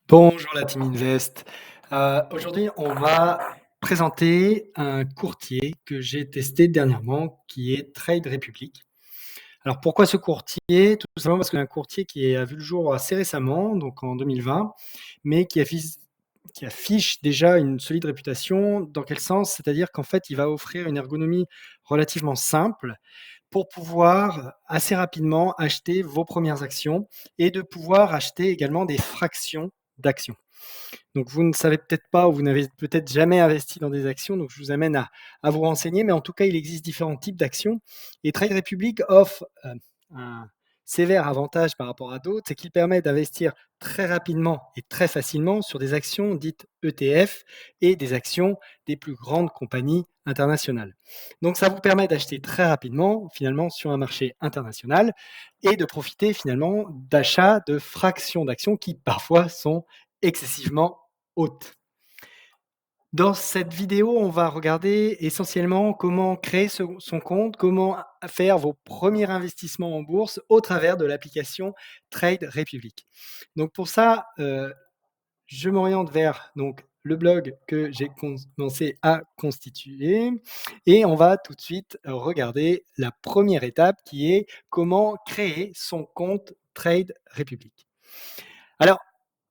Bonjour la team Invest. Aujourd'hui, on va présenter un courtier que j'ai testé dernièrement qui est Trade Republic. Alors pourquoi ce courtier? Tout simplement parce que c'est un courtier qui a vu le jour assez récemment, donc en 2020, mais qui affiche déjà une solide réputation. Dans quel sens? C'est-à-dire qu'en fait, il va offrir une ergonomie relativement simple pour pouvoir assez rapidement acheter vos premières actions et de pouvoir acheter également des fractions d'actions. Donc vous ne savez peut-être pas ou vous n'avez peut-être jamais investi dans des actions, donc je vous amène à vous renseigner, mais en tout cas, il existe différents types d'actions et Trade Republic offre, un sévère avantage par rapport à d'autres, c'est qu'il permet d'investir très rapidement et très facilement sur des actions dites ETF et des actions des plus grandes compagnies internationales. Donc ça vous permet d'acheter très rapidement, finalement, sur un marché international et de profiter finalement d'achats de fractions d'actions qui parfois sont excessivement haute. Dans cette vidéo, on va regarder essentiellement comment créer son compte, comment faire vos premiers investissements en bourse au travers de l'application Trade Republic. Donc pour ça, je m'oriente vers donc le blog que j'ai commencé à constituer et on va tout de suite regarder la première étape qui est comment créer son compte Trade Republic. Alors,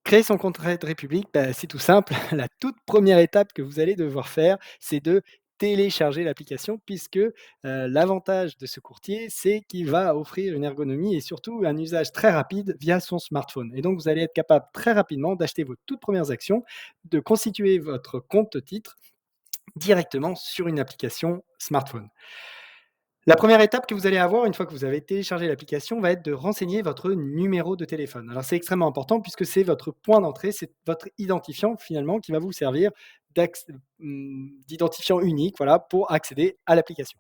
créer son compte Trade Republic, bah, c'est tout simple. La toute première étape que vous allez devoir faire, c'est de télécharger l'application puisque, l'avantage de ce courtier, c'est qu'il va offrir une ergonomie et surtout un usage très rapide via son smartphone et donc vous allez être capable très rapidement d'acheter vos toutes premières actions, de constituer votre compte titre directement sur une application smartphone. La première étape que vous allez avoir une fois que vous avez téléchargé l'application va être de renseigner votre numéro de téléphone. Alors c'est extrêmement important puisque c'est votre point d'entrée, c'est votre identifiant finalement qui va vous servir d'identifiant unique, voilà, pour accéder à l'application.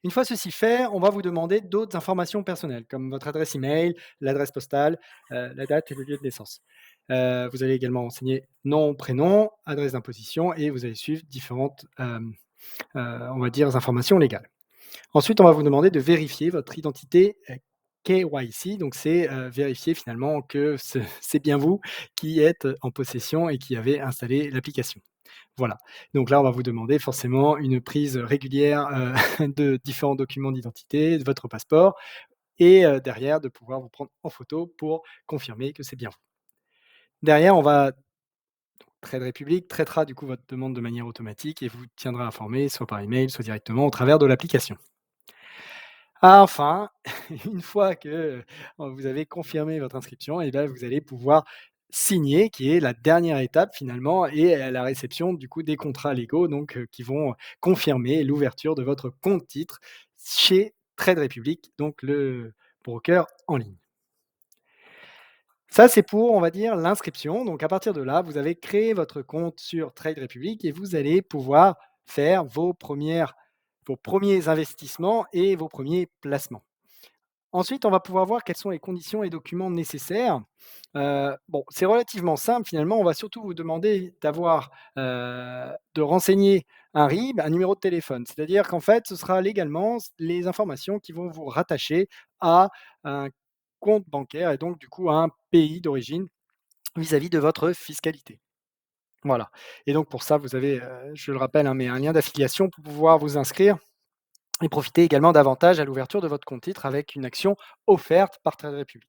Une fois ceci fait, on va vous demander d'autres informations personnelles comme votre adresse email, l'adresse postale, la date et le lieu de naissance. Vous allez également renseigner nom, prénom, adresse d'imposition et vous allez suivre différentes, on va dire, informations légales. Ensuite, on va vous demander de vérifier votre identité, KYC, donc c'est, vérifier finalement que c'est bien vous qui êtes en possession et qui avez installé l'application. Voilà, donc là, on va vous demander forcément une prise régulière, de différents documents d'identité, de votre passeport et derrière de pouvoir vous prendre en photo pour confirmer que c'est bien vous. Derrière, on va Trade Republic traitera du coup votre demande de manière automatique et vous tiendra informé soit par email, soit directement au travers de l'application. Enfin, une fois que, vous avez confirmé votre inscription et là, vous allez pouvoir signer, qui est la dernière étape finalement et la réception du coup des contrats légaux donc qui vont confirmer l'ouverture de votre compte titre chez Trade Republic, donc le broker en ligne. Ça, c'est pour, on va dire, l'inscription. Donc à partir de là, vous avez créé votre compte sur Trade Republic et vous allez pouvoir faire vos premiers investissements et vos premiers placements. Ensuite, on va pouvoir voir quelles sont les conditions et documents nécessaires. Bon, c'est relativement simple finalement. On va surtout vous demander de renseigner un RIB, un numéro de téléphone. C'est-à-dire qu'en fait, ce sera légalement les informations qui vont vous rattacher à un compte bancaire et donc du coup à un pays d'origine vis-à-vis de votre fiscalité. Voilà et donc pour ça, vous avez, je le rappelle, hein, mais un lien d'affiliation pour pouvoir vous inscrire et profiter également d'avantages à l'ouverture de votre compte titre avec une action offerte par Trade Republic.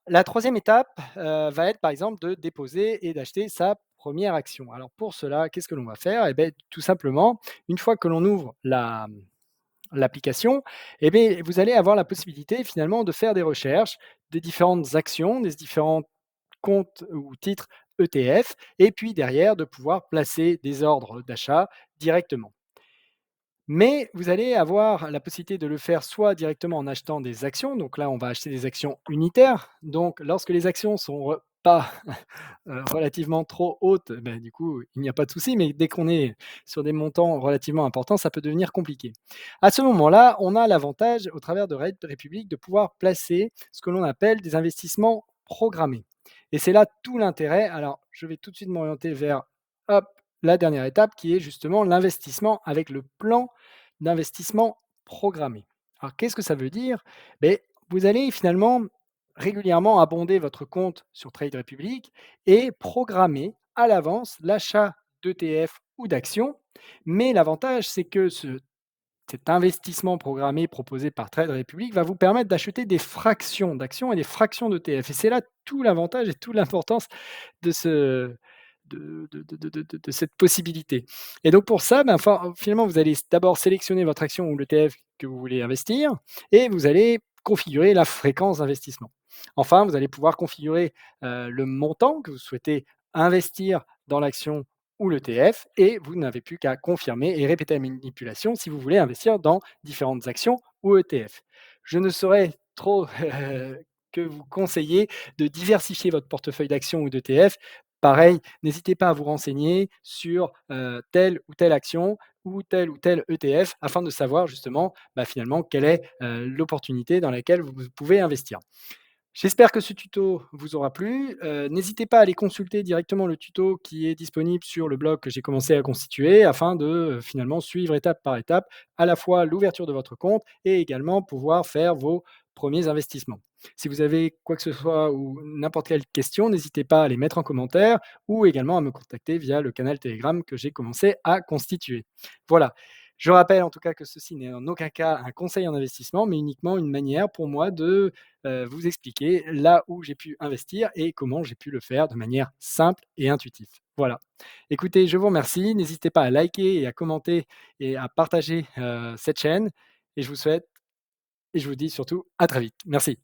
La troisième étape, va être par exemple de déposer et d'acheter sa première action. Alors pour cela, qu'est-ce que l'on va faire? Et beh, tout simplement, une fois que l'on ouvre l'application, et beh, vous allez avoir la possibilité finalement de faire des recherches de différentes actions, des différents comptes ou titres ETF et puis derrière de pouvoir placer des ordres d'achat directement. Mais vous allez avoir la possibilité de le faire soit directement en achetant des actions, donc là on va acheter des actions unitaires, donc lorsque les actions sont pas relativement trop hautes, ben, du coup il n'y a pas de souci, mais dès qu'on est sur des montants relativement importants, ça peut devenir compliqué. À ce moment-là, on a l'avantage au travers de Red Republic de pouvoir placer ce que l'on appelle des investissements programmés. Et c'est là tout l'intérêt. Alors je vais tout de suite m'orienter vers hop, la dernière étape qui est justement l'investissement avec le plan d'investissement programmé. Alors qu'est-ce que ça veut dire? Beh, vous allez finalement régulièrement abonder votre compte sur Trade Republic et programmer à l'avance l'achat d'ETF ou d'actions. Mais l'avantage, c'est que cet investissement programmé proposé par Trade Republic va vous permettre d'acheter des fractions d'actions et des fractions d'ETF. Et c'est là tout l'avantage et toute l'importance de ce de cette possibilité. Et donc pour ça, ben, finalement, vous allez d'abord sélectionner votre action ou l'ETF que vous voulez investir et vous allez configurer la fréquence d'investissement. Enfin, vous allez pouvoir configurer, le montant que vous souhaitez investir dans l'action ou l'ETF et vous n'avez plus qu'à confirmer et répéter la manipulation si vous voulez investir dans différentes actions ou ETF. Je ne saurais trop que vous conseiller de diversifier votre portefeuille d'actions ou d'ETF. Pareil, n'hésitez pas à vous renseigner sur telle ou telle action ou tel ETF afin de savoir justement bah, finalement quelle est l'opportunité dans laquelle vous pouvez investir. J'espère que ce tuto vous aura plu. N'hésitez pas à aller consulter directement le tuto qui est disponible sur le blog que j'ai commencé à constituer afin de, finalement suivre étape par étape à la fois l'ouverture de votre compte et également pouvoir faire vos premiers investissements. Si vous avez quoi que ce soit ou n'importe quelle question, n'hésitez pas à les mettre en commentaire ou également à me contacter via le canal Telegram que j'ai commencé à constituer. Voilà. Je rappelle en tout cas que ceci n'est en aucun cas un conseil en investissement, mais uniquement une manière pour moi de vous expliquer là où j'ai pu investir et comment j'ai pu le faire de manière simple et intuitive. Voilà. Écoutez, je vous remercie. N'hésitez pas à liker et à commenter et à partager, cette chaîne et je vous souhaite et je vous dis surtout à très vite. Merci.